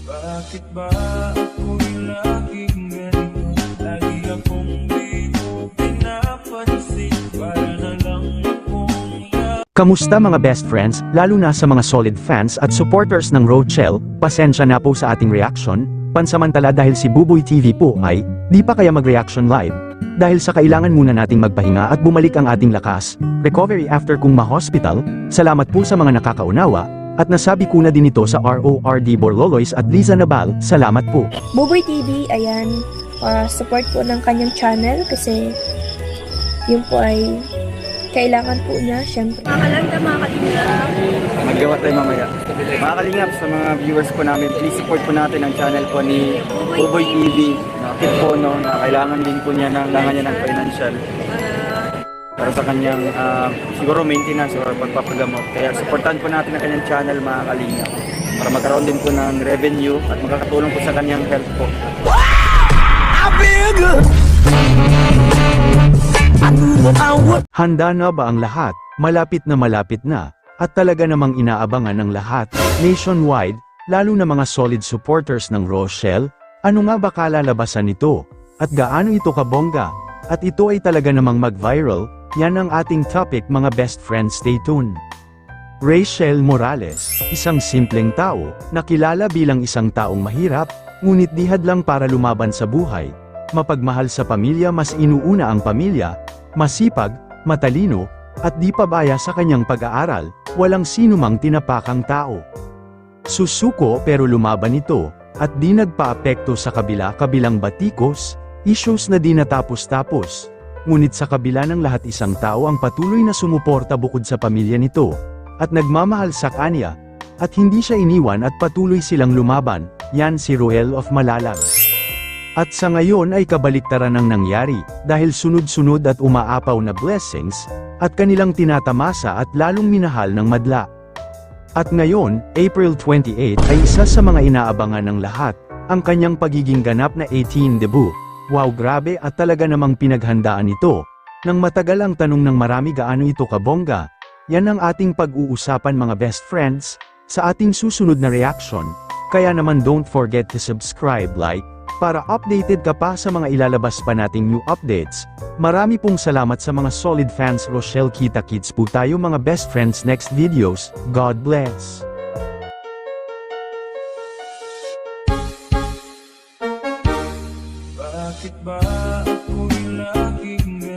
Bakit ba ako'y laging ganito? Lagi akong di mo pinapansin. Para na lang akong Kamusta mga best friends, lalo na sa mga solid fans at supporters ng Rochelle, pasensya na po sa ating reaction, pansamantala dahil si Buboy TV po ay, di pa kaya mag-reaction live, dahil sa kailangan muna nating magpahinga at bumalik ang ating lakas, recovery after kung ma-hospital, salamat po sa mga nakakaunawa, at nasabi ko na din ito sa RORD Borloloys at Liza Nabal, salamat po. Buboy TV, ayan, support po ng kanyang channel kasi yun po ay kailangan po niya, syempre. Makalanda, mga kalingap. Maggawa tayo mamaya. Mga kalingap, sa mga viewers po namin, please support po natin ang channel po ni Buboy TV. Nakakit po, no, na kailangan din po niya ng financial para sa kanyang siguro maintenance or pagpapagamot. Kaya supportan po natin ang kanyang channel, mga kalingap, para magkaroon din po ng revenue at makakatulong po sa kanyang health po. I feel good. Handa na ba ang lahat? Malapit na, at talaga namang inaabangan ng lahat, nationwide, lalo na mga solid supporters ng Rochelle, ano nga ba kalalabasan nito? At gaano ito kabongga? At ito ay talaga namang mag-viral, yan ang ating topic mga best friends, stay tuned. Rachel Morales, isang simpleng tao, nakilala bilang isang taong mahirap, ngunit di hadlang para lumaban sa buhay. Mapagmahal sa pamilya, mas inuuna ang pamilya, masipag, matalino, at di pabaya sa kanyang pag-aaral, walang sinumang tinapakang tao. Susuko pero lumaban ito, at di nagpaapekto sa kabilang batikos, issues na di natapos-tapos. Ngunit sa kabila ng lahat isang tao ang patuloy na sumuporta bukod sa pamilya nito, at nagmamahal sa kanya, at hindi siya iniwan at patuloy silang lumaban, yan si Roel of Malalag. At sa ngayon ay kabaliktaran ang nangyari, dahil sunod-sunod at umaapaw na blessings, at kanilang tinatamasa at lalong minahal ng madla. At ngayon, April 28 ay isa sa mga inaabangan ng lahat, ang kanyang pagiging ganap na 18 debut. Wow, grabe, at talaga namang pinaghandaan ito. Nang matagal ang tanong ng marami gaano ito kabongga, yan ang ating pag-uusapan mga best friends, sa ating susunod na reaction. Kaya naman don't forget to subscribe, like, para updated ka pa sa mga ilalabas pa nating new updates. Marami pong salamat sa mga solid fans. Rochelle, kita-kits po tayo mga best friends next videos. God bless. Bakit ba ako'y laging ganito?